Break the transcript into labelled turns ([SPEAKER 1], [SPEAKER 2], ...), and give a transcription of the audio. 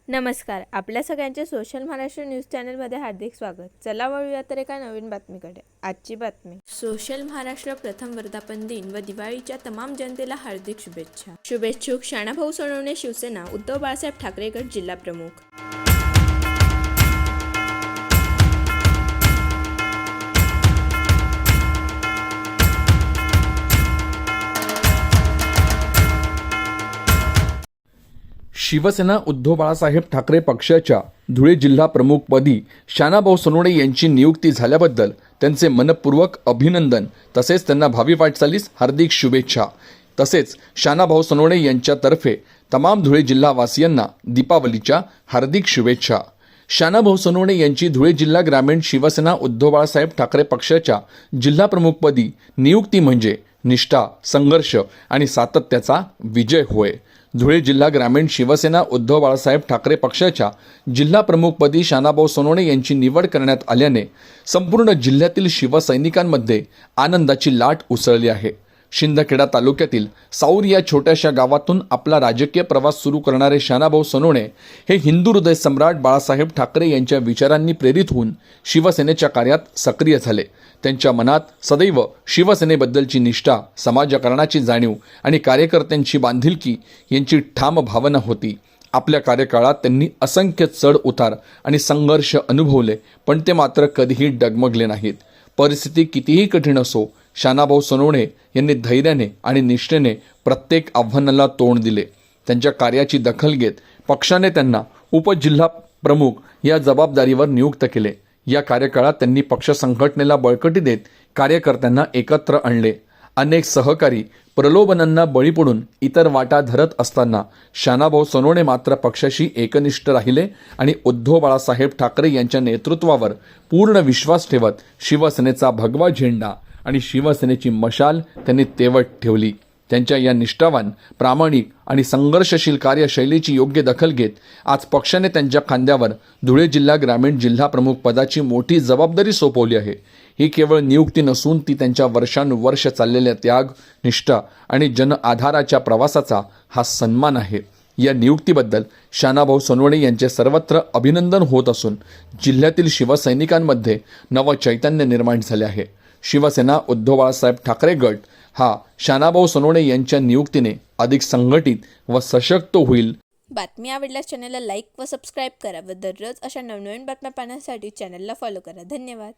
[SPEAKER 1] नमस्कार. आपल्या सगळ्यांचे सोशल महाराष्ट्र न्यूज चॅनलमध्ये हार्दिक स्वागत. चला वळूया तर एका नवीन बातमीकडे. आजची बातमी. सोशल महाराष्ट्र प्रथम वर्धापन दिन व दिवाळीच्या तमाम जनतेला हार्दिक शुभेच्छा. शुभेच्छुक शाणाभाऊ सोनवणे, शिवसेना, उद्धव बाळासाहेब ठाकरे गट जिल्हा प्रमुख.
[SPEAKER 2] शिवसेना उद्धव बाळासाहेब ठाकरे पक्षाच्या धुळे जिल्हा प्रमुखपदी शाणाभाऊ सोनवणे यांची नियुक्ती झाल्याबद्दल त्यांचे मनपूर्वक अभिनंदन तसेच त्यांना भावी वाटचालीस हार्दिक शुभेच्छा. तसेच शाणाभाऊ सोनवणे यांच्यातर्फे तमाम धुळे जिल्हावासियांना दीपावलीच्या हार्दिक शुभेच्छा. शाणाभाऊ सोनवणे यांची धुळे जिल्हा ग्रामीण शिवसेना उद्धव बाळासाहेब ठाकरे पक्षाच्या जिल्हा प्रमुखपदी नियुक्ती म्हणजे निष्ठा, संघर्ष आणि सातत्याचा विजय होय. धुळे जिल्हा ग्रामीण शिवसेना उद्धव बाळासाहेब ठाकरे पक्षाच्या जिल्हा प्रमुखपदी शाणाभाऊ सोनवणे यांची निवड करण्यात आल्याने संपूर्ण जिल्ह्यातील शिवसैनिकांमध्ये आनंदाची लाट उसळली आहे. शिंदखेडा तालुक्यातील साऊर या छोट्याशा गावातून आपला राजकीय प्रवास सुरू करणारे शाणाभाऊ सोनवणे हे हिंदू हृदय सम्राट बाळासाहेब ठाकरे यांच्या विचारांनी प्रेरित होऊन शिवसेनेच्या कार्यात सक्रिय झाले. त्यांच्या मनात सदैव शिवसेनेबद्दलची निष्ठा, समाजकारणाची जाणीव आणि कार्यकर्त्यांची बांधिलकी यांची ठाम भावना होती. आपल्या कार्यकाळात त्यांनी असंख्य चढ उतार आणि संघर्ष अनुभवले, पण ते मात्र कधीही डगमगले नाहीत. परिस्थिती कितीही कठीण असो, शाणाभाऊ सोनवणे यांनी धैर्याने आणि निष्ठेने प्रत्येक आव्हानाला तोंड दिले. त्यांच्या कार्याची दखल घेत पक्षाने त्यांना उपजिल्हा प्रमुख या जबाबदारीवर नियुक्त केले. या कार्यकाळात त्यांनी पक्ष संघटनेला बळकटी देत कार्यकर्त्यांना एकत्र आणले. अनेक सहकारी प्रलोभनांना बळी पडून इतर वाटा धरत असताना शाणाभाऊ सोनवणे मात्र पक्षाशी एकनिष्ठ राहिले आणि उद्धव बाळासाहेब ठाकरे यांच्या नेतृत्वावर पूर्ण विश्वास ठेवत शिवसेनेचा भगवा झेंडा आणि शिवसेनेची मशाल त्यांनी तेवत ठेवली. त्यांच्या या निष्ठावान, प्रामाणिक आणि संघर्षशील कार्यशैलीची योग्य दखल घेत आज पक्षाने त्यांच्या खांद्यावर धुळे जिल्हा ग्रामीण जिल्हा प्रमुख पदाची मोठी जबाबदारी सोपवली आहे. ही केवळ नियुक्ती नसून ती त्यांच्या वर्षानुवर्ष चाललेल्या त्याग, निष्ठा आणि जनआधाराच्या प्रवासाचा हा सन्मान आहे. या नियुक्तीबद्दल शाणाभाऊ सोनवणे यांचे सर्वत्र अभिनंदन होत असून जिल्ह्यातील शिवसैनिकांमध्ये नवचैतन्य निर्माण झाले आहे. शिवसेना उद्धव बाळासाहेब ठाकरे गट हा शाणाभाऊ सोनवणे यांच्या नियुक्तीने अधिक संघटित व सशक्त होईल.
[SPEAKER 1] बातमी आवडल्यास चॅनलला लाईक व सबस्क्राईब करा व दररोज अशा नवनवीन बातम्या पाहण्यासाठी चॅनलला फॉलो करा. धन्यवाद.